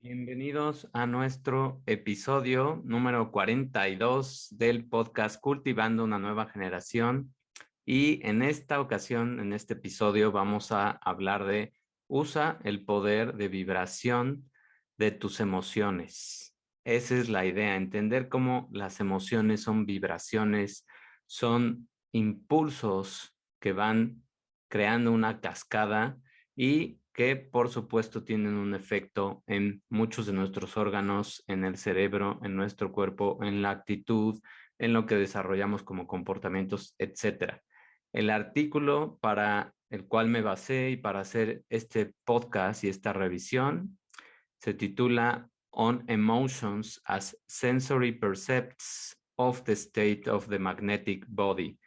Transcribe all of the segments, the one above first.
Bienvenidos a nuestro episodio número 42 del podcast Cultivando una nueva generación. Y en esta ocasión, en este episodio, vamos a hablar de usa el poder de vibración de tus emociones. Esa es la idea, entender cómo las emociones son vibraciones, son impulsos que van creando una cascada y que por supuesto tienen un efecto en muchos de nuestros órganos, en el cerebro, en nuestro cuerpo, en la actitud, en lo que desarrollamos como comportamientos, etcétera. El artículo para el cual me basé y para hacer este podcast y esta revisión se titula On Emotions as Sensory Percepts of the State of the Magnetic Body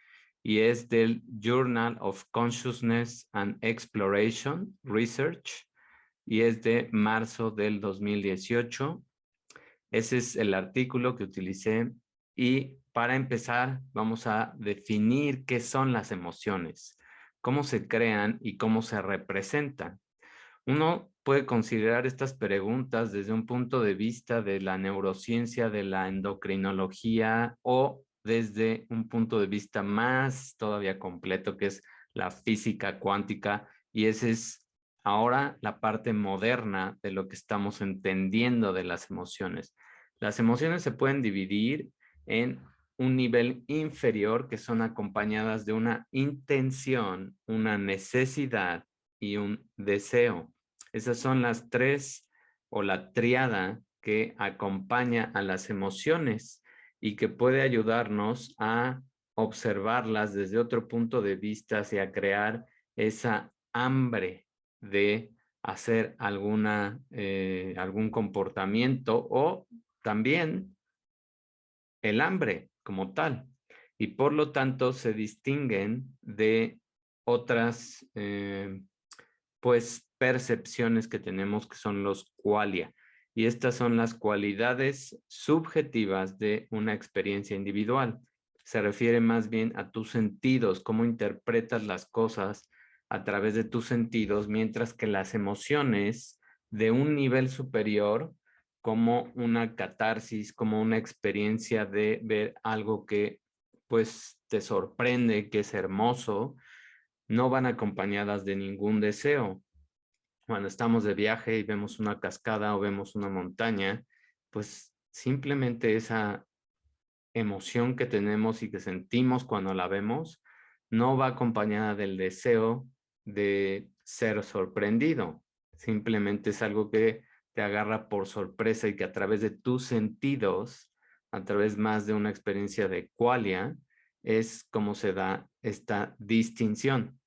y es del Journal of Consciousness and Exploration Research y es de marzo del 2018. Ese es el artículo que utilicé y para empezar vamos a definir qué son las emociones, cómo se crean y cómo se representan. Uno puede considerar estas preguntas desde un punto de vista de la neurociencia, de la endocrinología o desde un punto de vista más todavía completo que es la física cuántica y esa es ahora la parte moderna de lo que estamos entendiendo de las emociones. Las emociones se pueden dividir en un nivel inferior que son acompañadas de una intención, una necesidad y un deseo. Esas son las tres o la triada que acompaña a las emociones y que puede ayudarnos a observarlas desde otro punto de vista y a crear esa hambre de hacer algún comportamiento o también el hambre como tal. Y por lo tanto se distinguen de otras pues percepciones que tenemos que son los qualia. Y estas son las cualidades subjetivas de una experiencia individual. Se refiere más bien a tus sentidos, cómo interpretas las cosas a través de tus sentidos, mientras que las emociones de un nivel superior, como una catarsis, como una experiencia de ver algo que pues te sorprende, que es hermoso, no van acompañadas de ningún deseo. Cuando estamos de viaje y vemos una cascada o vemos una montaña, pues simplemente esa emoción que tenemos y que sentimos cuando la vemos no va acompañada del deseo de ser sorprendido. Simplemente es algo que te agarra por sorpresa y que a través de tus sentidos, a través más de una experiencia de qualia, es como se da esta distinción.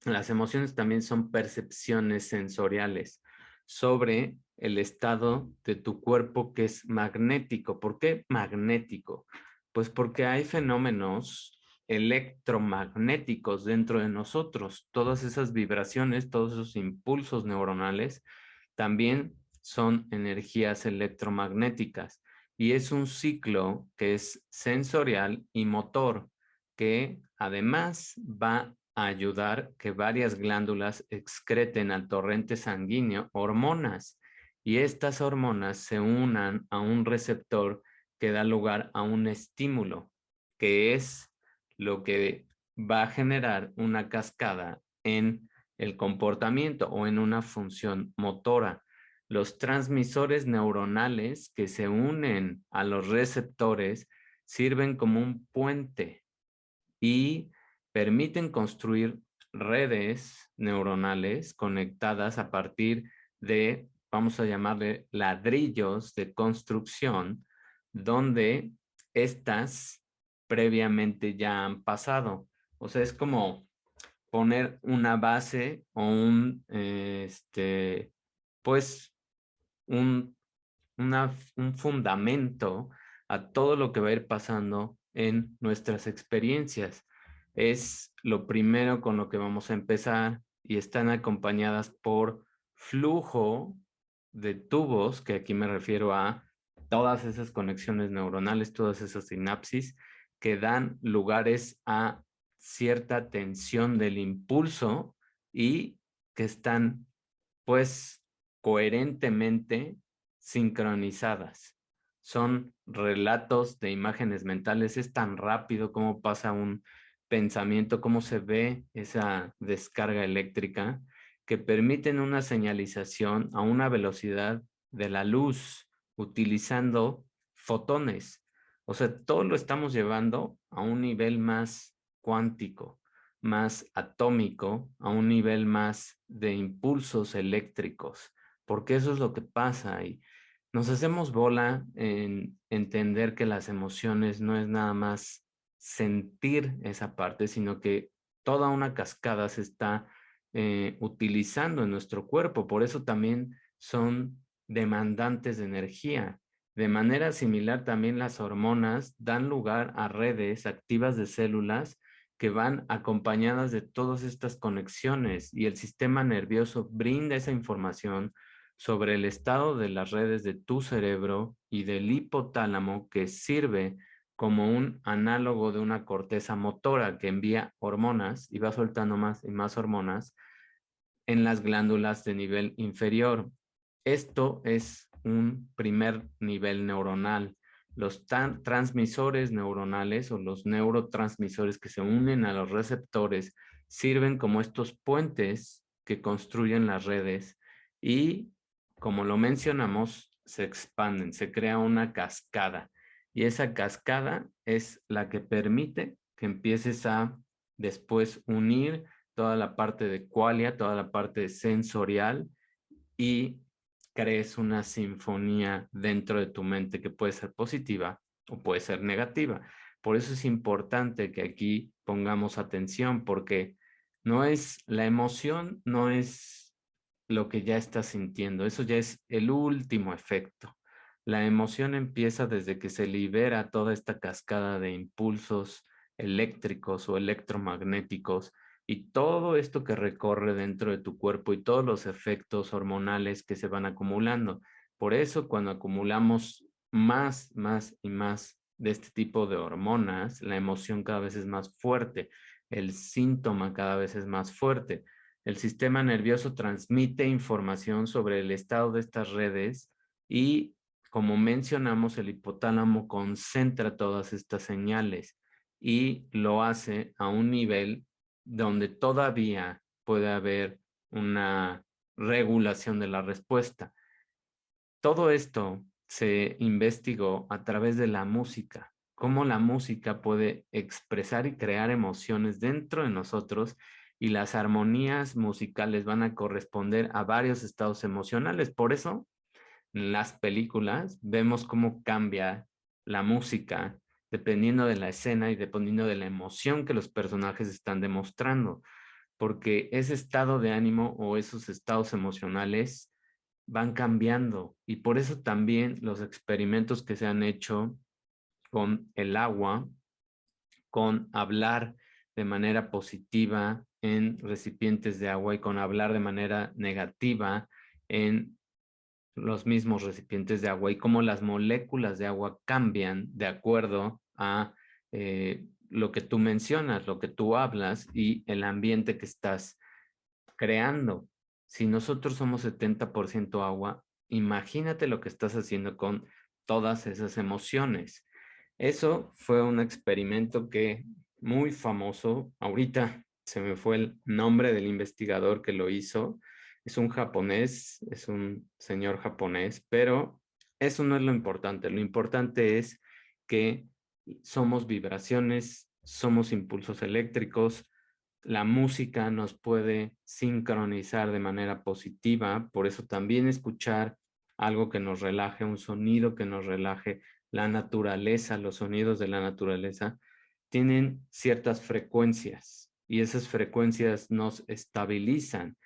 Las emociones también son percepciones sensoriales sobre el estado de tu cuerpo que es magnético. ¿Por qué magnético? Pues porque hay fenómenos electromagnéticos dentro de nosotros. Todas esas vibraciones, todos esos impulsos neuronales también son energías electromagnéticas y es un ciclo que es sensorial y motor que además va a ayudar que varias glándulas excreten al torrente sanguíneo hormonas y estas hormonas se unan a un receptor que da lugar a un estímulo, que es lo que va a generar una cascada en el comportamiento o en una función motora. Los transmisores neuronales que se unen a los receptores sirven como un puente y permiten construir redes neuronales conectadas a partir de, vamos a llamarle ladrillos de construcción, donde estas previamente ya han pasado. O sea, es como poner una base o pues, un, un fundamento a todo lo que va a ir pasando en nuestras experiencias. Es lo primero con lo que vamos a empezar y están acompañadas por flujo de tubos, que aquí me refiero a todas esas conexiones neuronales, todas esas sinapsis que dan lugares a cierta tensión del impulso y que están pues coherentemente sincronizadas. Son relatos de imágenes mentales. Es tan rápido como pasa un pensamiento, cómo se ve esa descarga eléctrica, que permiten una señalización a una velocidad de la luz utilizando fotones. O sea, todo lo estamos llevando a un nivel más cuántico, más atómico, a un nivel más de impulsos eléctricos, porque eso es lo que pasa y nos hacemos bola en entender que las emociones no es nada más sentir esa parte, sino que toda una cascada se está utilizando en nuestro cuerpo. Por eso también son demandantes de energía. De manera similar, también las hormonas dan lugar a redes activas de células que van acompañadas de todas estas conexiones y el sistema nervioso brinda esa información sobre el estado de las redes de tu cerebro y del hipotálamo, que sirve como un análogo de una corteza motora que envía hormonas y va soltando más y más hormonas en las glándulas de nivel inferior. Esto es un primer nivel neuronal. Los transmisores neuronales o los neurotransmisores que se unen a los receptores sirven como estos puentes que construyen las redes y, como lo mencionamos, se expanden, se crea una cascada y esa cascada es la que permite que empieces a después unir toda la parte de qualia, toda la parte sensorial y crees una sinfonía dentro de tu mente que puede ser positiva o puede ser negativa. Por eso es importante que aquí pongamos atención, porque no es la emoción, no es lo que ya estás sintiendo, eso ya es el último efecto. La emoción empieza desde que se libera toda esta cascada de impulsos eléctricos o electromagnéticos y todo esto que recorre dentro de tu cuerpo y todos los efectos hormonales que se van acumulando. Por eso, cuando acumulamos más y más de este tipo de hormonas, la emoción cada vez es más fuerte, el síntoma cada vez es más fuerte. El sistema nervioso transmite información sobre el estado de estas redes y, como mencionamos, el hipotálamo concentra todas estas señales y lo hace a un nivel donde todavía puede haber una regulación de la respuesta. Todo esto se investigó a través de la música, cómo la música puede expresar y crear emociones dentro de nosotros y las armonías musicales van a corresponder a varios estados emocionales. Por eso, en las películas vemos cómo cambia la música dependiendo de la escena y dependiendo de la emoción que los personajes están demostrando, porque ese estado de ánimo o esos estados emocionales van cambiando y por eso también los experimentos que se han hecho con el agua, con hablar de manera positiva en recipientes de agua y con hablar de manera negativa en los mismos recipientes de agua y cómo las moléculas de agua cambian de acuerdo a lo que tú mencionas, lo que tú hablas y el ambiente que estás creando. Si nosotros somos 70% agua, imagínate lo que estás haciendo con todas esas emociones. Eso fue un experimento que muy famoso. Ahorita se me fue el nombre del investigador que lo hizo. Es un japonés, es un señor japonés, pero eso no es lo importante. Lo importante es que somos vibraciones, somos impulsos eléctricos, la música nos puede sincronizar de manera positiva, por eso también escuchar algo que nos relaje, un sonido que nos relaje, la naturaleza, los sonidos de la naturaleza, tienen ciertas frecuencias y esas frecuencias nos estabilizan.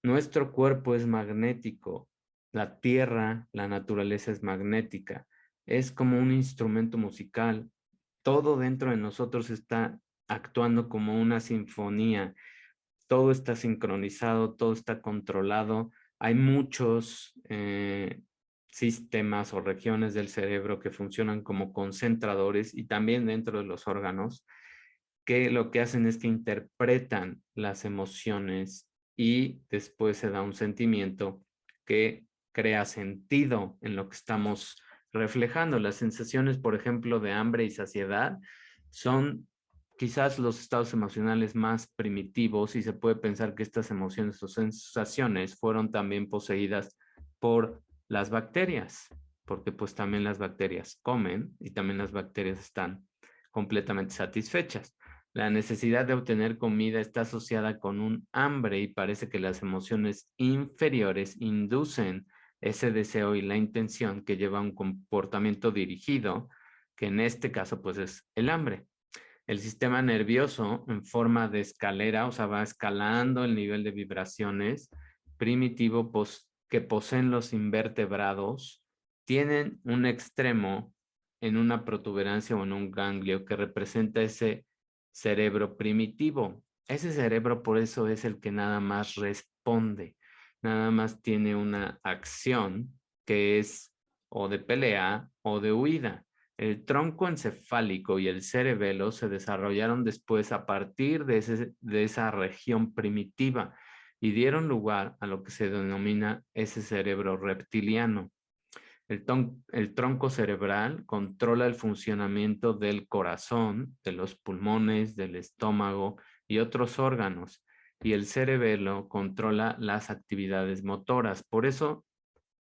Nuestro cuerpo es magnético, la tierra, la naturaleza es magnética, es como un instrumento musical, todo dentro de nosotros está actuando como una sinfonía, todo está sincronizado, todo está controlado. Hay muchos sistemas o regiones del cerebro que funcionan como concentradores y también dentro de los órganos, que lo que hacen es que interpretan las emociones y después se da un sentimiento que crea sentido en lo que estamos reflejando. Las sensaciones, por ejemplo, de hambre y saciedad son quizás los estados emocionales más primitivos y se puede pensar que estas emociones o sensaciones fueron también poseídas por las bacterias, porque pues también las bacterias comen y también las bacterias están completamente satisfechas. La necesidad de obtener comida está asociada con un hambre y parece que las emociones inferiores inducen ese deseo y la intención que lleva a un comportamiento dirigido, que en este caso pues es el hambre. El sistema nervioso en forma de escalera, o sea, va escalando el nivel de vibraciones primitivo que poseen los invertebrados, tienen un extremo en una protuberancia o en un ganglio que representa ese cerebro primitivo. Ese cerebro por eso es el que nada más responde, nada más tiene una acción que es o de pelea o de huida. El tronco encefálico y el cerebelo se desarrollaron después a partir de esa región primitiva y dieron lugar a lo que se denomina ese cerebro reptiliano. El tronco cerebral controla el funcionamiento del corazón, de los pulmones, del estómago y otros órganos, y el cerebelo controla las actividades motoras. Por eso,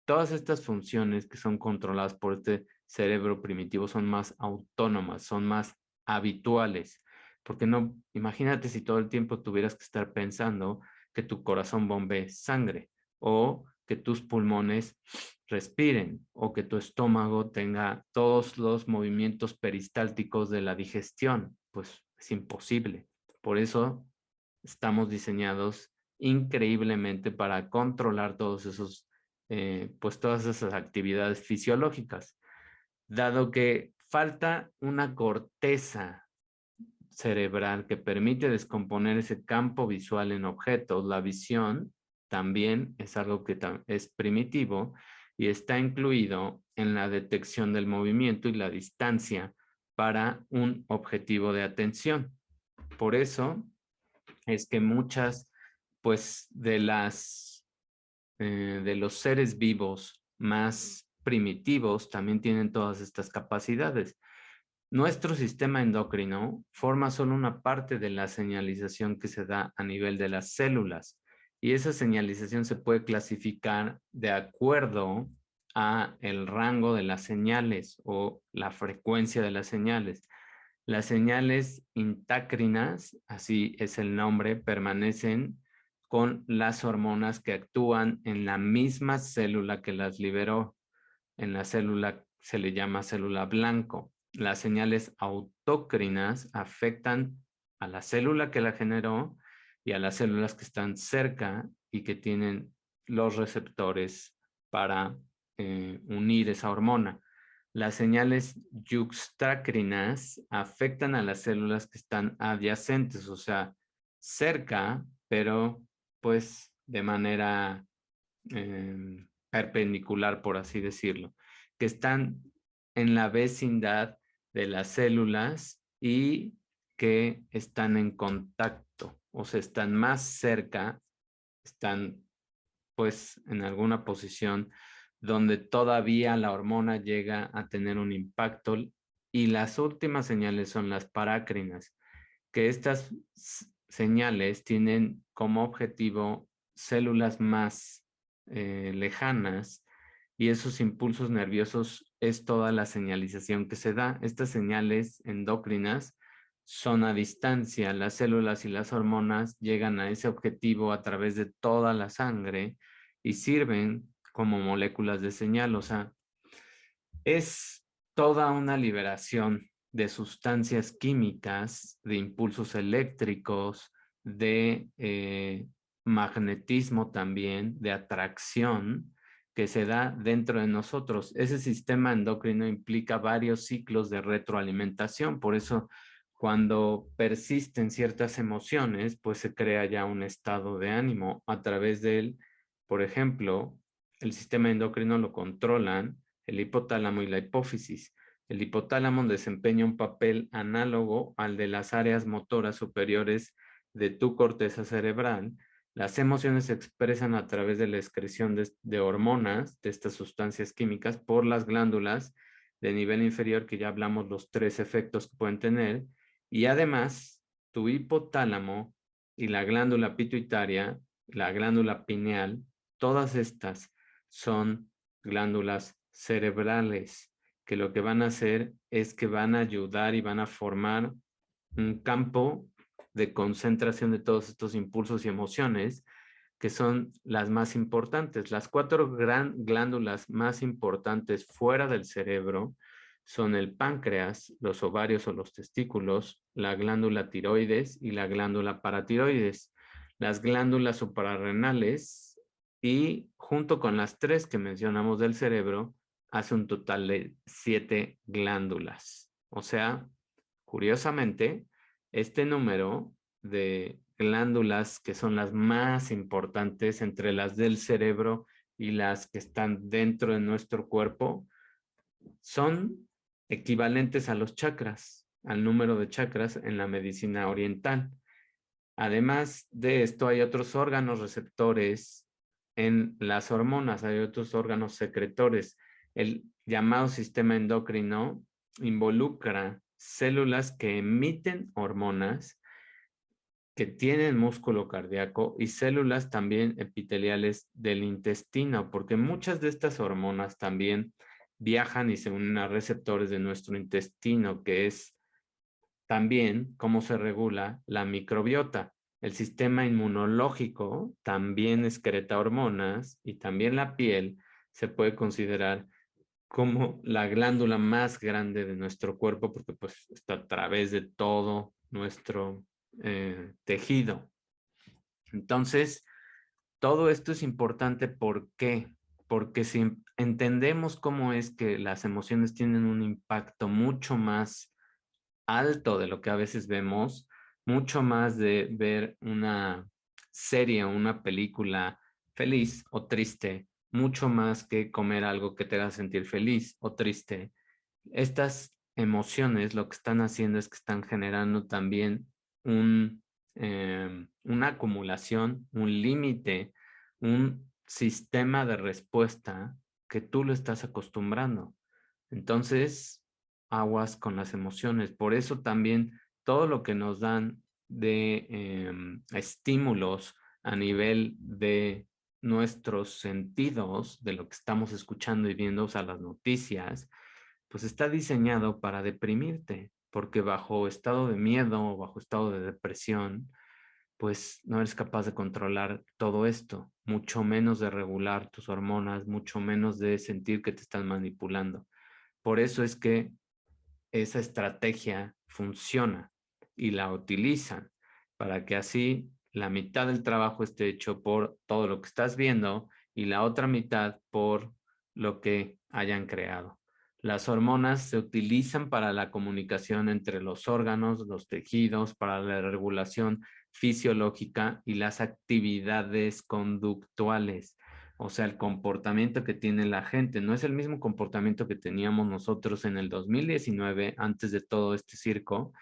todas estas funciones que son controladas por este cerebro primitivo son más autónomas, son más habituales. Porque no, imagínate si todo el tiempo tuvieras que estar pensando que tu corazón bombee sangre o que tus pulmones respiren o que tu estómago tenga todos los movimientos peristálticos de la digestión. Pues es imposible. Por eso estamos diseñados increíblemente para controlar todos esos, pues todas esas actividades fisiológicas, dado que falta una corteza cerebral que permite descomponer ese campo visual en objetos. La visión también es algo que es primitivo y está incluido en la detección del movimiento y la distancia para un objetivo de atención. Por eso es que muchas, pues, de los seres vivos más primitivos también tienen todas estas capacidades. Nuestro sistema endocrino forma solo una parte de la señalización que se da a nivel de las células y esa señalización se puede clasificar de acuerdo a el rango de las señales o la frecuencia de las señales. Las señales intácrinas, así es el nombre, permanecen con las hormonas que actúan en la misma célula que las liberó. En la célula se le llama célula blanco. Las señales autócrinas afectan a la célula que la generó y a las células que están cerca y que tienen los receptores para unir esa hormona. Las señales yuxtacrinas afectan a las células que están adyacentes, o sea, cerca, pero pues de manera perpendicular, por así decirlo, que están en la vecindad de las células y que están en contacto, o sea, están más cerca, están pues en alguna posición donde todavía la hormona llega a tener un impacto y las últimas señales son las parácrinas, que estas señales tienen como objetivo células más lejanas y esos impulsos nerviosos es toda la señalización que se da. Estas señales endócrinas son a distancia. Las células y las hormonas llegan a ese objetivo a través de toda la sangre y sirven como moléculas de señal. O sea, es toda una liberación de sustancias químicas, de impulsos eléctricos, de magnetismo también, de atracción que se da dentro de nosotros. Ese sistema endocrino implica varios ciclos de retroalimentación, por eso cuando persisten ciertas emociones, pues se crea ya un estado de ánimo a través de él. Por ejemplo, el sistema endocrino lo controlan el hipotálamo y la hipófisis. El hipotálamo desempeña un papel análogo al de las áreas motoras superiores de tu corteza cerebral Las emociones se expresan a través de la excreción de hormonas, de estas sustancias químicas, por las glándulas de nivel inferior, que ya hablamos los 3 efectos que pueden tener, y además tu hipotálamo y la glándula pituitaria, la glándula pineal, todas estas son glándulas cerebrales, que lo que van a hacer es que van a ayudar y van a formar un campo de concentración de todos estos impulsos y emociones que son las más importantes. Las 4 glándulas más importantes fuera del cerebro son el páncreas, los ovarios o los testículos, la glándula tiroides y la glándula paratiroides. Las glándulas suprarrenales y junto con las 3 que mencionamos del cerebro, hace un total de 7 glándulas. O sea, curiosamente, este número de glándulas que son las más importantes entre las del cerebro y las que están dentro de nuestro cuerpo son equivalentes a los chakras, al número de chakras en la medicina oriental. Además de esto, hay otros órganos receptores en las hormonas, hay otros órganos secretores. El llamado sistema endocrino involucra células que emiten hormonas, que tienen músculo cardíaco y células también epiteliales del intestino, porque muchas de estas hormonas también viajan y se unen a receptores de nuestro intestino, que es también cómo se regula la microbiota. El sistema inmunológico también excreta hormonas y también la piel se puede considerar como la glándula más grande de nuestro cuerpo porque pues está a través de todo nuestro tejido. Entonces, todo esto es importante. ¿Por qué? Porque si entendemos cómo es que las emociones tienen un impacto mucho más alto de lo que a veces vemos, mucho más de ver una serie o una película feliz o triste, mucho más que comer algo que te haga sentir feliz o triste. Estas emociones lo que están haciendo es que están generando también una acumulación, un límite, un sistema de respuesta que tú lo estás acostumbrando. Entonces, aguas con las emociones. Por eso también todo lo que nos dan de estímulos a nivel de nuestros sentidos, de lo que estamos escuchando y viendo, o sea, las noticias, pues está diseñado para deprimirte, porque bajo estado de miedo o bajo estado de depresión, pues no eres capaz de controlar todo esto, mucho menos de regular tus hormonas, mucho menos de sentir que te están manipulando. Por eso es que esa estrategia funciona y la utilizan para que así la mitad del trabajo esté hecho por todo lo que estás viendo y la otra mitad por lo que hayan creado. Las hormonas se utilizan para la comunicación entre los órganos, los tejidos, para la regulación fisiológica y las actividades conductuales. O sea, el comportamiento que tiene la gente no es el mismo comportamiento que teníamos nosotros en el 2019, antes de todo este circo,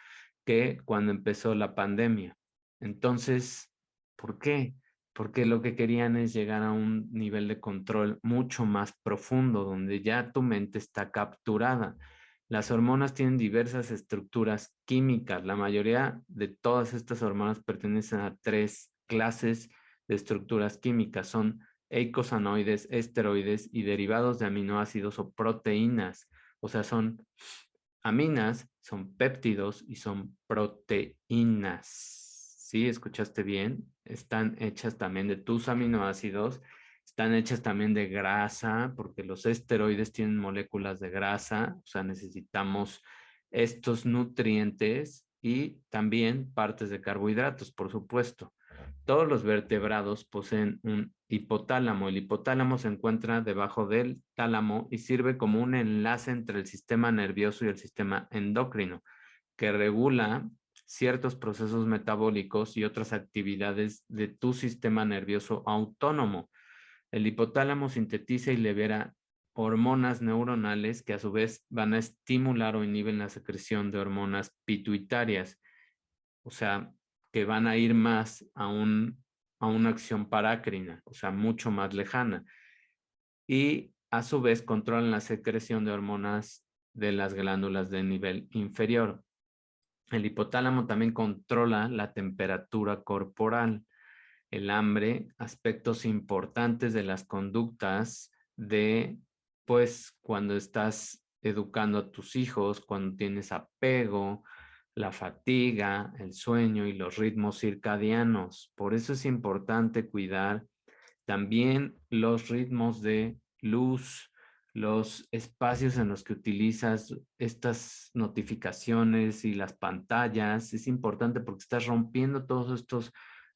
que cuando empezó la pandemia. Entonces, ¿por qué? Porque lo que querían es llegar a un nivel de control mucho más profundo, donde ya tu mente está capturada. Las hormonas tienen diversas estructuras químicas. La mayoría de todas estas hormonas pertenecen a 3 clases de estructuras químicas. Son eicosanoides, esteroides y derivados de aminoácidos o proteínas. O sea, son aminas, son péptidos y son proteínas. ¿Sí? ¿Escuchaste bien? Están hechas también de tus aminoácidos, están hechas también de grasa, porque los esteroides tienen moléculas de grasa, o sea, necesitamos estos nutrientes y también partes de carbohidratos, por supuesto. Todos los vertebrados poseen un hipotálamo. El hipotálamo se encuentra debajo del tálamo y sirve como un enlace entre el sistema nervioso y el sistema endocrino, que regula ciertos procesos metabólicos y otras actividades de tu sistema nervioso autónomo. El hipotálamo sintetiza y libera hormonas neuronales que a su vez van a estimular o inhiben la secreción de hormonas pituitarias, o sea, que van a ir más a un a una acción parácrina, o sea, mucho más lejana. Y a su vez controlan la secreción de hormonas de las glándulas de nivel inferior. El hipotálamo también controla la temperatura corporal, el hambre, aspectos importantes de las conductas de, pues, cuando estás educando a tus hijos, cuando tienes apego, la fatiga, el sueño y los ritmos circadianos. Por eso es importante cuidar también los ritmos de luz, los espacios en los que utilizas estas notificaciones y las pantallas. Es importante porque estás rompiendo todos estos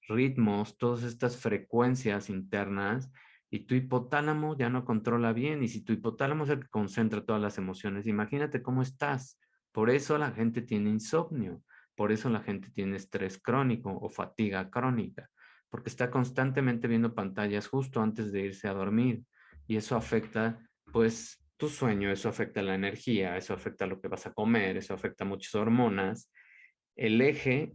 ritmos, todas estas frecuencias internas y tu hipotálamo ya no controla bien. Y si tu hipotálamo es el que concentra todas las emociones, imagínate cómo estás. Por eso la gente tiene insomnio, por eso la gente tiene estrés crónico o fatiga crónica, porque está constantemente viendo pantallas justo antes de irse a dormir y eso afecta pues tu sueño, eso afecta la energía, eso afecta lo que vas a comer, eso afecta muchas hormonas. El eje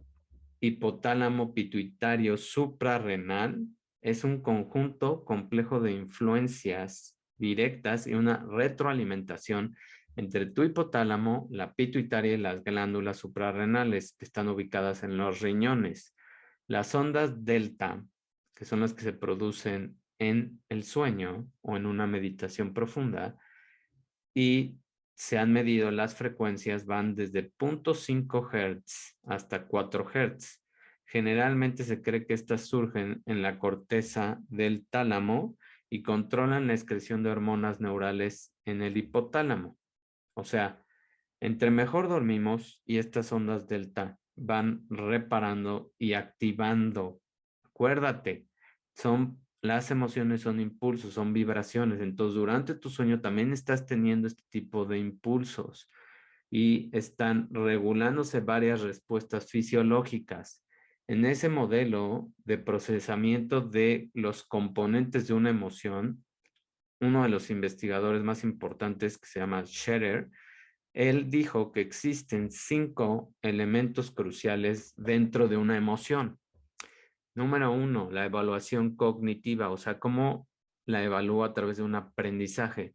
hipotálamo pituitario suprarrenal es un conjunto complejo de influencias directas y una retroalimentación entre tu hipotálamo, la pituitaria y las glándulas suprarrenales que están ubicadas en los riñones. Las ondas delta, que son las que se producen en el sueño o en una meditación profunda, y se han medido las frecuencias, van desde 0.5 Hz hasta 4 Hz. Generalmente se cree que estas surgen en la corteza del tálamo y controlan la excreción de hormonas neurales en el hipotálamo. O sea, entre mejor dormimos y estas ondas delta van reparando y activando. Acuérdate, las emociones son impulsos, son vibraciones. Entonces, durante tu sueño también estás teniendo este tipo de impulsos y están regulándose varias respuestas fisiológicas. En ese modelo de procesamiento de los componentes de una emoción, uno de los investigadores más importantes que se llama Scherer, él dijo que existen 5 elementos cruciales dentro de una emoción. Número 1, la evaluación cognitiva, o sea, cómo la evalúa a través de un aprendizaje.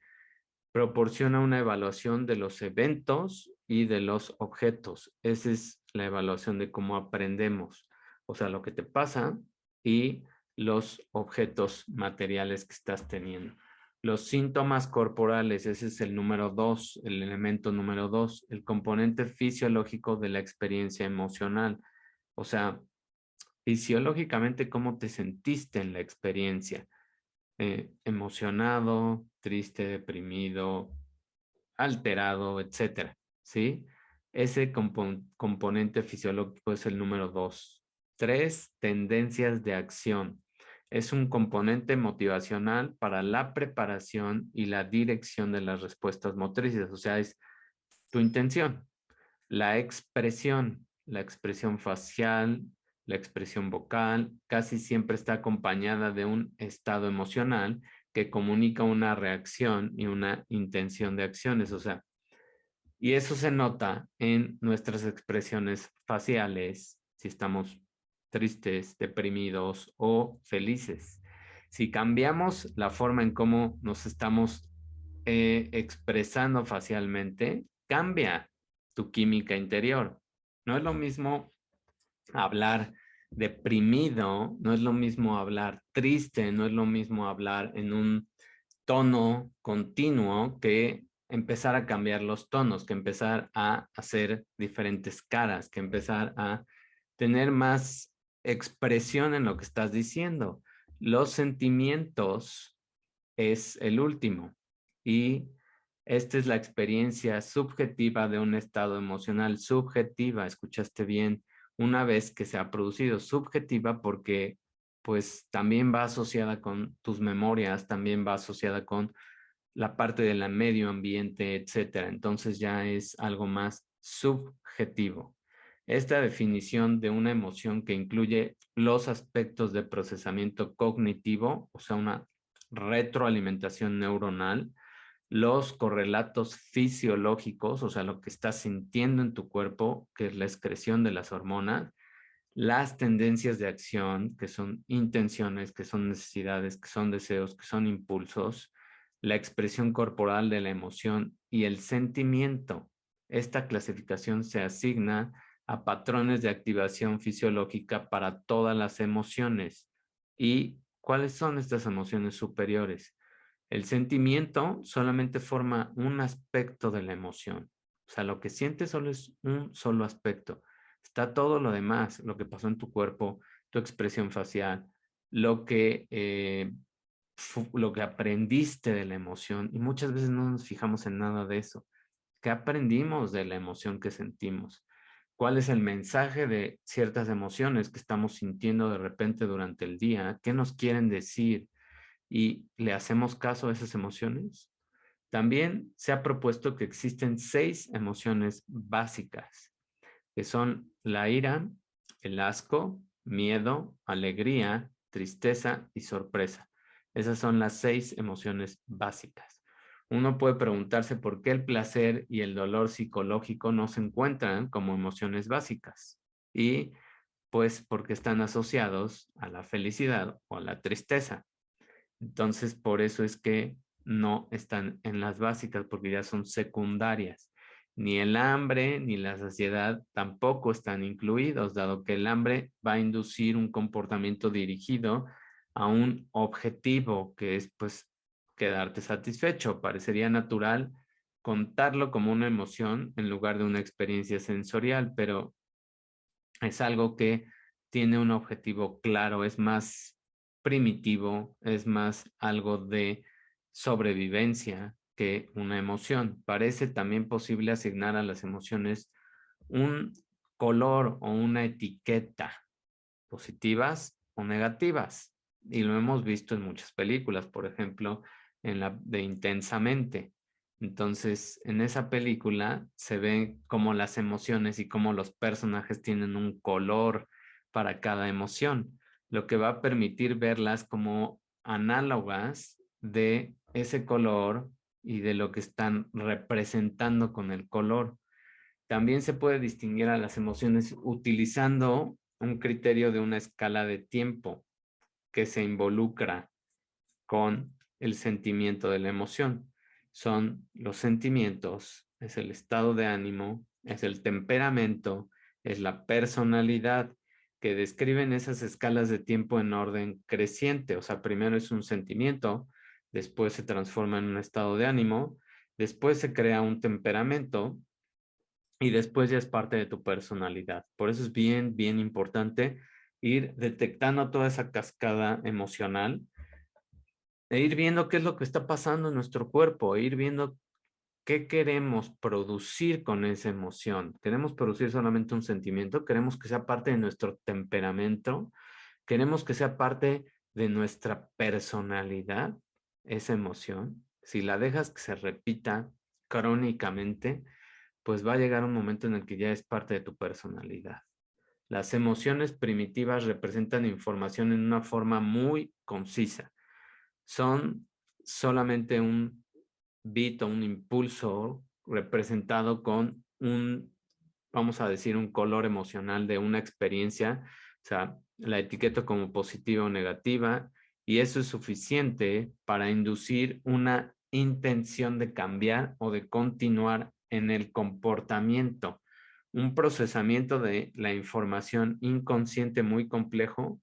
Proporciona una evaluación de los eventos y de los objetos. Esa es la evaluación de cómo aprendemos. O sea, lo que te pasa y los objetos materiales que estás teniendo. Los síntomas corporales, ese es el número 2, el elemento número 2, el componente fisiológico de la experiencia emocional. O sea, fisiológicamente, ¿cómo te sentiste en la experiencia? Emocionado, triste, deprimido, alterado, etcétera, ¿sí? Ese componente fisiológico es el número 2. 3, tendencias de acción. Es un componente motivacional para la preparación y la dirección de las respuestas motrices, o sea, es tu intención. La expresión facial, la expresión vocal, casi siempre está acompañada de un estado emocional que comunica una reacción y una intención de acciones, o sea, y eso se nota en nuestras expresiones faciales, si estamos tristes, deprimidos o felices. Si cambiamos la forma en cómo nos estamos expresando facialmente, cambia tu química interior. No es lo mismo hablar deprimido, no es lo mismo hablar triste, no es lo mismo hablar en un tono continuo que empezar a cambiar los tonos, que empezar a hacer diferentes caras, que empezar a tener más expresión en lo que estás diciendo. Los sentimientos es el último y esta es la experiencia subjetiva de un estado emocional subjetiva, escuchaste bien, una vez que se ha producido subjetiva porque pues también va asociada con tus memorias, también va asociada con la parte del medio ambiente, etcétera. Entonces ya es algo más subjetivo. Esta definición de una emoción que incluye los aspectos de procesamiento cognitivo, o sea, una retroalimentación neuronal, los correlatos fisiológicos, o sea, lo que estás sintiendo en tu cuerpo, que es la excreción de las hormonas, las tendencias de acción, que son intenciones, que son necesidades, que son deseos, que son impulsos, la expresión corporal de la emoción y el sentimiento. Esta clasificación se asigna a patrones de activación fisiológica para todas las emociones. ¿Y cuáles son estas emociones superiores? El sentimiento solamente forma un aspecto de la emoción. O sea, lo que sientes solo es un solo aspecto. Está todo lo demás, lo que pasó en tu cuerpo, tu expresión facial, lo que aprendiste de la emoción. Y muchas veces no nos fijamos en nada de eso. ¿Qué aprendimos de la emoción que sentimos? ¿Cuál es el mensaje de ciertas emociones que estamos sintiendo de repente durante el día? ¿Qué nos quieren decir? ¿Y le hacemos caso a esas emociones? También se ha propuesto que existen 6 emociones básicas, que son la ira, el asco, miedo, alegría, tristeza y sorpresa. Esas son las 6 emociones básicas. Uno puede preguntarse por qué el placer y el dolor psicológico no se encuentran como emociones básicas. Y pues porque están asociados a la felicidad o a la tristeza. Entonces, por eso es que no están en las básicas, porque ya son secundarias. Ni el hambre ni la saciedad tampoco están incluidos, dado que el hambre va a inducir un comportamiento dirigido a un objetivo, que es pues quedarte satisfecho. Parecería natural contarlo como una emoción en lugar de una experiencia sensorial, pero es algo que tiene un objetivo claro, es más primitivo, es más algo de sobrevivencia que una emoción. Parece también posible asignar a las emociones un color o una etiqueta, positivas o negativas. Y lo hemos visto en muchas películas, por ejemplo, en la de Intensamente. Entonces, en esa película se ve cómo las emociones y cómo los personajes tienen un color para cada emoción, lo que va a permitir verlas como análogas de ese color y de lo que están representando con el color. También se puede distinguir a las emociones utilizando un criterio de una escala de tiempo que se involucra con el sentimiento de la emoción. Son los sentimientos, es el estado de ánimo, es el temperamento, es la personalidad, que describen esas escalas de tiempo en orden creciente. O sea, primero es un sentimiento, después se transforma en un estado de ánimo, después se crea un temperamento y después ya es parte de tu personalidad. Por eso es bien, bien importante ir detectando toda esa cascada emocional e ir viendo qué es lo que está pasando en nuestro cuerpo, e ir viendo qué queremos producir con esa emoción. ¿Queremos producir solamente un sentimiento? ¿Queremos que sea parte de nuestro temperamento? ¿Queremos que sea parte de nuestra personalidad, esa emoción? Si la dejas que se repita crónicamente, pues va a llegar un momento en el que ya es parte de tu personalidad. Las emociones primitivas representan información en una forma muy concisa. Son solamente un bit o un impulso representado con vamos a decir, un color emocional de una experiencia. O sea, la etiqueto como positiva o negativa, y eso es suficiente para inducir una intención de cambiar o de continuar en el comportamiento. Un procesamiento de la información inconsciente muy complejo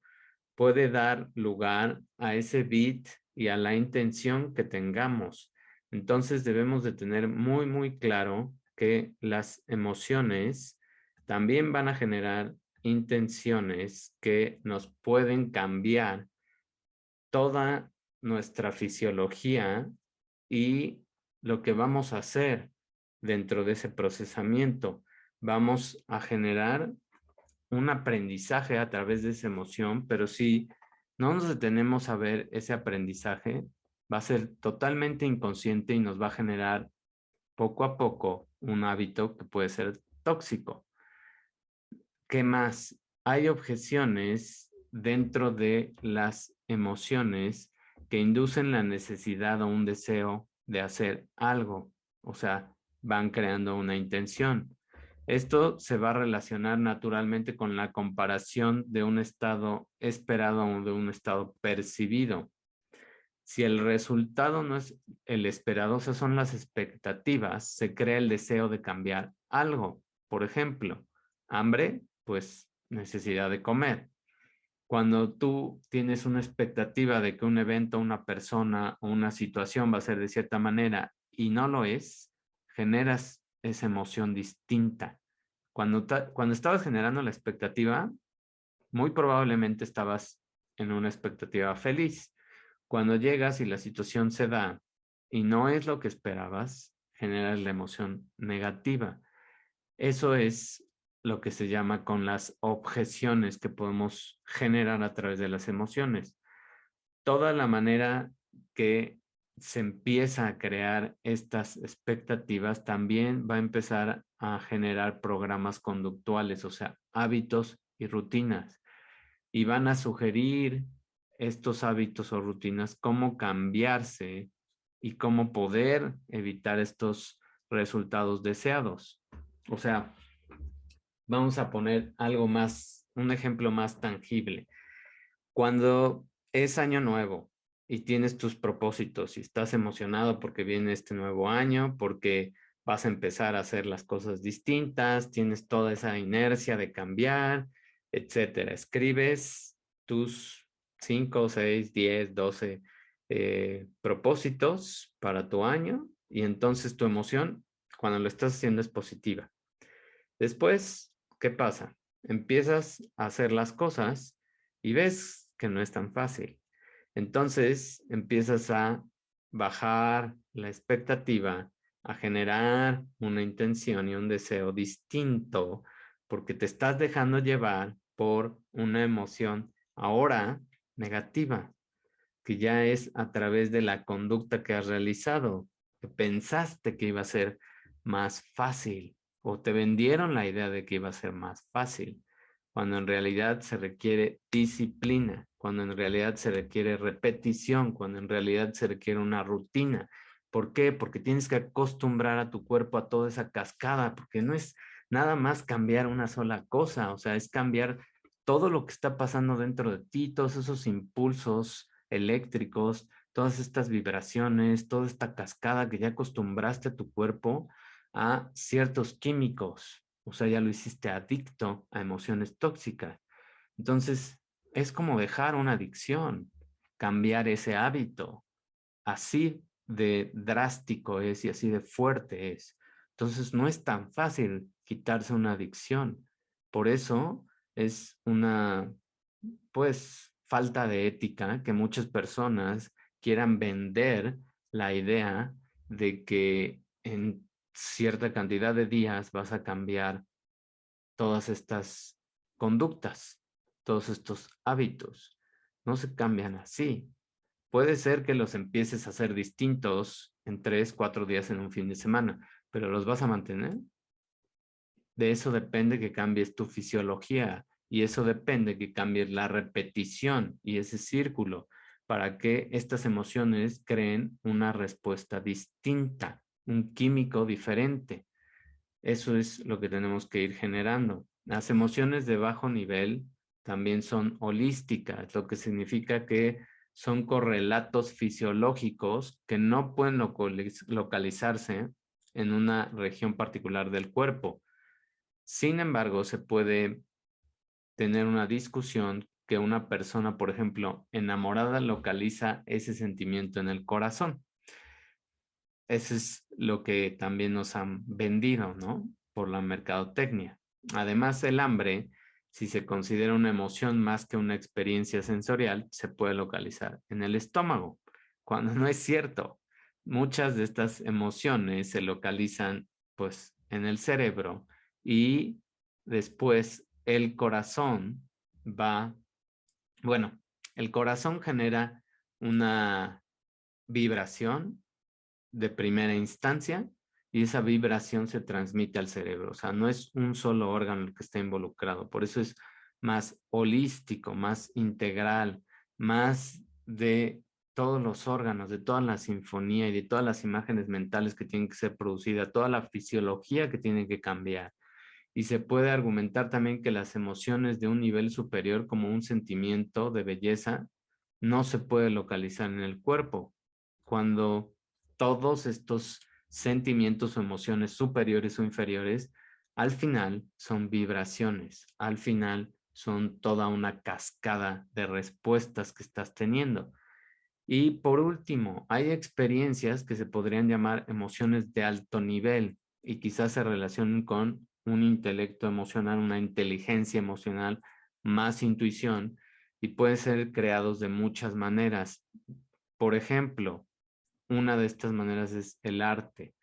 puede dar lugar a ese bit y a la intención que tengamos. Entonces debemos de tener muy, muy claro que las emociones también van a generar intenciones que nos pueden cambiar toda nuestra fisiología y lo que vamos a hacer dentro de ese procesamiento. Vamos a generar un aprendizaje a través de esa emoción, pero si no nos detenemos a ver ese aprendizaje, va a ser totalmente inconsciente y nos va a generar poco a poco un hábito que puede ser tóxico. ¿Qué más? Hay objeciones dentro de las emociones que inducen la necesidad o un deseo de hacer algo, o sea, van creando una intención. Esto se va a relacionar naturalmente con la comparación de un estado esperado o de un estado percibido. Si el resultado no es el esperado, o sea, son las expectativas, se crea el deseo de cambiar algo. Por ejemplo, hambre, pues necesidad de comer. Cuando tú tienes una expectativa de que un evento, una persona o una situación va a ser de cierta manera y no lo es, generas esa emoción distinta. Cuando estabas generando la expectativa, muy probablemente estabas en una expectativa feliz. Cuando llegas y la situación se da y no es lo que esperabas, generas la emoción negativa. Eso es lo que se llama con las objeciones que podemos generar a través de las emociones. Toda la manera que se empieza a crear estas expectativas también va a empezar a generar programas conductuales, o sea, hábitos y rutinas. Y van a sugerir estos hábitos o rutinas, cómo cambiarse y cómo poder evitar estos resultados deseados. O sea, vamos a poner algo más, un ejemplo más tangible. Cuando es año nuevo y tienes tus propósitos y estás emocionado porque viene este nuevo año, porque vas a empezar a hacer las cosas distintas, tienes toda esa inercia de cambiar, etcétera. Escribes tus 5, 6, 10, 12 propósitos para tu año y entonces tu emoción cuando lo estás haciendo es positiva. Después, ¿qué pasa? Empiezas a hacer las cosas y ves que no es tan fácil. Entonces empiezas a bajar la expectativa, a generar una intención y un deseo distinto, porque te estás dejando llevar por una emoción ahora negativa, que ya es a través de la conducta que has realizado, que pensaste que iba a ser más fácil o te vendieron la idea de que iba a ser más fácil, cuando en realidad se requiere disciplina, cuando en realidad se requiere repetición, cuando en realidad se requiere una rutina. ¿Por qué? Porque tienes que acostumbrar a tu cuerpo a toda esa cascada, porque no es nada más cambiar una sola cosa, o sea, es cambiar todo lo que está pasando dentro de ti, todos esos impulsos eléctricos, todas estas vibraciones, toda esta cascada que ya acostumbraste a tu cuerpo a ciertos químicos. O sea, ya lo hiciste adicto a emociones tóxicas. Entonces, es como dejar una adicción, cambiar ese hábito. Así de drástico es y así de fuerte es. Entonces, no es tan fácil quitarse una adicción. Por eso es una, pues, falta de ética que muchas personas quieran vender la idea de que en cierta cantidad de días vas a cambiar todas estas conductas, todos estos hábitos. No se cambian así. Puede ser que los empieces a hacer distintos en 3, 4 días en un fin de semana, pero ¿los vas a mantener? De eso depende que cambies tu fisiología y eso depende que cambies la repetición y ese círculo para que estas emociones creen una respuesta distinta, un químico diferente. Eso es lo que tenemos que ir generando. Las emociones de bajo nivel también son holísticas, lo que significa que son correlatos fisiológicos que no pueden localizarse en una región particular del cuerpo. Sin embargo, se puede tener una discusión que una persona, por ejemplo, enamorada localiza ese sentimiento en el corazón. Eso es lo que también nos han vendido, ¿no? Por la mercadotecnia. Además, el hambre, si se considera una emoción más que una experiencia sensorial, se puede localizar en el estómago, cuando no es cierto. Muchas de estas emociones se localizan, pues, en el cerebro y después el corazón va, bueno, el corazón genera una vibración de primera instancia y esa vibración se transmite al cerebro. O sea, no es un solo órgano el que está involucrado. Por eso es más holístico, más integral, más de todos los órganos, de toda la sinfonía y de todas las imágenes mentales que tienen que ser producidas, toda la fisiología que tiene que cambiar. Y se puede argumentar también que las emociones de un nivel superior, como un sentimiento de belleza, no se puede localizar en el cuerpo. Cuando todos estos sentimientos o emociones superiores o inferiores, al final son vibraciones, al final son toda una cascada de respuestas que estás teniendo. Y por último, hay experiencias que se podrían llamar emociones de alto nivel y quizás se relacionen con un intelecto emocional, una inteligencia emocional, más intuición, y pueden ser creados de muchas maneras. Por ejemplo, una de estas maneras es el arte,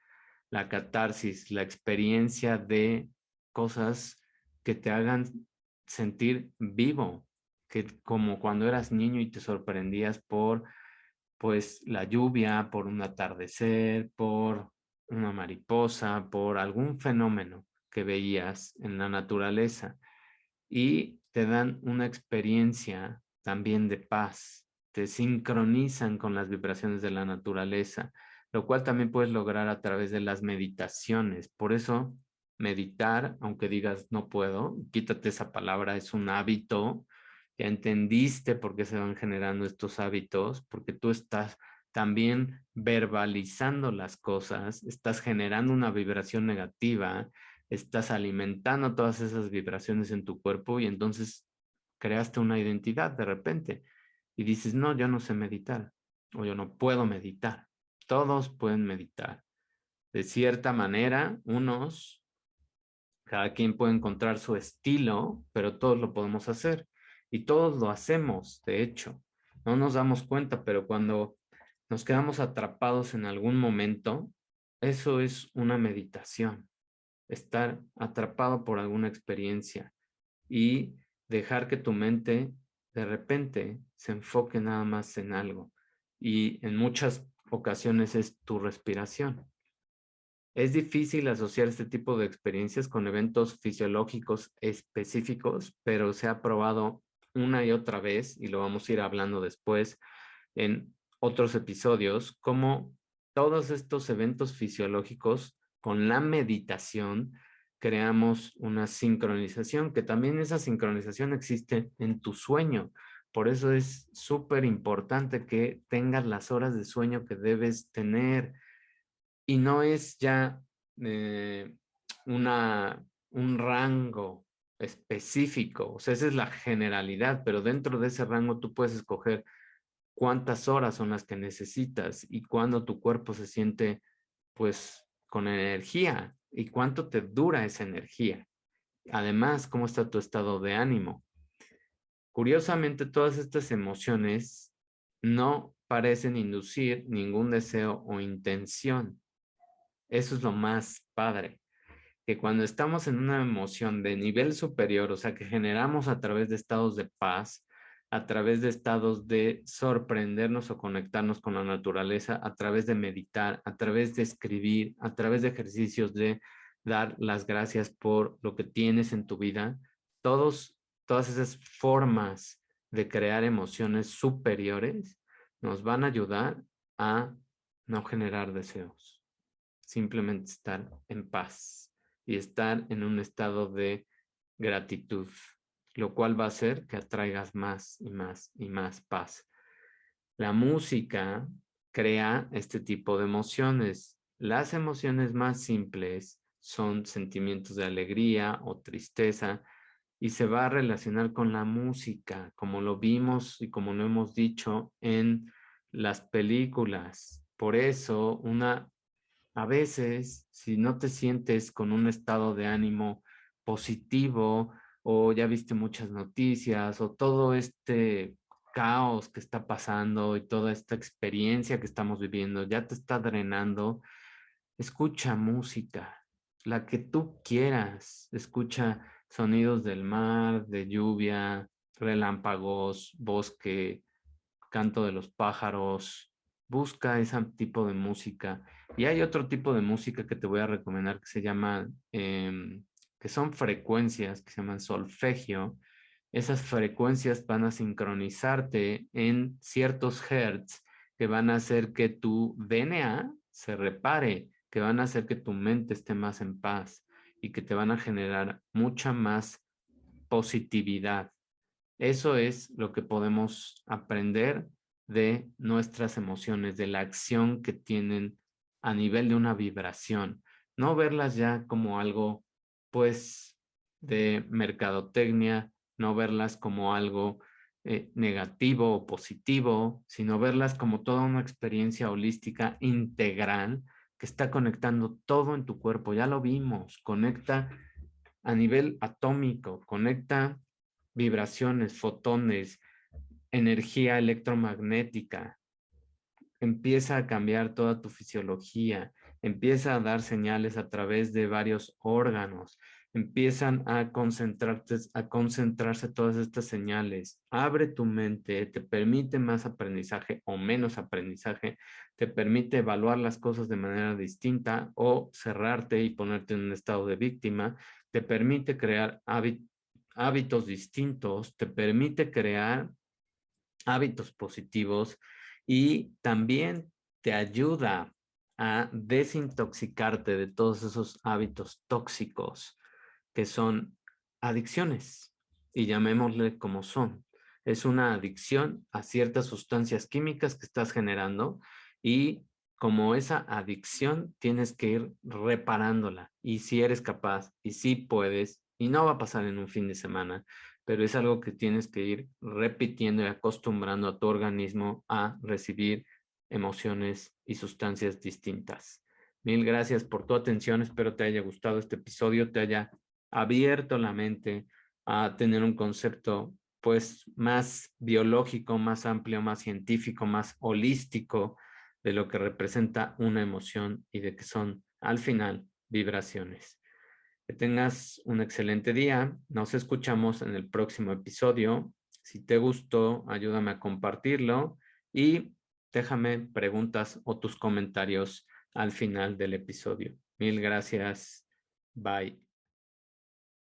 la catarsis, la experiencia de cosas que te hagan sentir vivo, que como cuando eras niño y te sorprendías por pues la lluvia, por un atardecer, por una mariposa, por algún fenómeno que veías en la naturaleza y te dan una experiencia también de paz, te sincronizan con las vibraciones de la naturaleza, lo cual también puedes lograr a través de las meditaciones. Por eso, meditar, aunque digas no puedo, quítate esa palabra, es un hábito. Ya entendiste por qué se van generando estos hábitos, porque tú estás también verbalizando las cosas, estás generando una vibración negativa, estás alimentando todas esas vibraciones en tu cuerpo y entonces creaste una identidad de repente y dices, no, yo no sé meditar o yo no puedo meditar. Todos pueden meditar. De cierta manera, cada quien puede encontrar su estilo, pero todos lo podemos hacer y todos lo hacemos, de hecho. No nos damos cuenta, pero cuando nos quedamos atrapados en algún momento, eso es una meditación, estar atrapado por alguna experiencia y dejar que tu mente de repente se enfoque nada más en algo. Y en muchas ocasiones es tu respiración. Es difícil asociar este tipo de experiencias con eventos fisiológicos específicos, pero se ha probado una y otra vez, y lo vamos a ir hablando después en otros episodios, cómo todos estos eventos fisiológicos con la meditación creamos una sincronización, que también esa sincronización existe en tu sueño. Por eso es súper importante que tengas las horas de sueño que debes tener y no es ya eh, un rango específico, o sea, esa es la generalidad, pero dentro de ese rango tú puedes escoger cuántas horas son las que necesitas y cuándo tu cuerpo se siente pues con energía y cuánto te dura esa energía. Además, cómo está tu estado de ánimo. Curiosamente, todas estas emociones no parecen inducir ningún deseo o intención. Eso es lo más padre, que cuando estamos en una emoción de nivel superior, o sea, que generamos a través de estados de paz, a través de estados de sorprendernos o conectarnos con la naturaleza, a través de meditar, a través de escribir, a través de ejercicios de dar las gracias por lo que tienes en tu vida, todas esas formas de crear emociones superiores nos van a ayudar a no generar deseos, simplemente estar en paz y estar en un estado de gratitud, lo cual va a hacer que atraigas más y más y más paz. La música crea este tipo de emociones. Las emociones más simples son sentimientos de alegría o tristeza y se va a relacionar con la música, como lo vimos y como lo hemos dicho en las películas. Por eso, a veces, si no te sientes con un estado de ánimo positivo o ya viste muchas noticias o todo este caos que está pasando y toda esta experiencia que estamos viviendo ya te está drenando, escucha música, la que tú quieras, escucha sonidos del mar, de lluvia, relámpagos, bosque, canto de los pájaros, busca ese tipo de música. Y hay otro tipo de música que te voy a recomendar que se llama, que son frecuencias, que se llaman solfegio. Esas frecuencias van a sincronizarte en ciertos hertz que van a hacer que tu DNA se repare, que van a hacer que tu mente esté más en paz. y que te van a generar mucha más positividad. Eso es lo que podemos aprender de nuestras emociones, de la acción que tienen a nivel de una vibración. No verlas ya como algo, pues, de mercadotecnia, no verlas como algo negativo o positivo, sino verlas como toda una experiencia holística integral que está conectando todo en tu cuerpo. Ya lo vimos, conecta a nivel atómico, conecta vibraciones, fotones, energía electromagnética, empieza a cambiar toda tu fisiología, empieza a dar señales a través de varios órganos, empiezan a concentrarse todas estas señales. Abre tu mente, te permite más aprendizaje o menos aprendizaje, te permite evaluar las cosas de manera distinta o cerrarte y ponerte en un estado de víctima, te permite crear hábitos distintos, te permite crear hábitos positivos y también te ayuda a desintoxicarte de todos esos hábitos tóxicos que son adicciones y llamémosle como son. Es una adicción a ciertas sustancias químicas que estás generando y como esa adicción tienes que ir reparándola y si eres capaz y si puedes y no va a pasar en un fin de semana, pero es algo que tienes que ir repitiendo y acostumbrando a tu organismo a recibir emociones y sustancias distintas. Mil gracias por tu atención, espero te haya gustado este episodio, te haya abierto la mente a tener un concepto pues más biológico, más amplio, más científico, más holístico de lo que representa una emoción y de que son al final vibraciones. Que tengas un excelente día. Nos escuchamos en el próximo episodio. Si te gustó, ayúdame a compartirlo y déjame preguntas o tus comentarios al final del episodio. Mil gracias. Bye.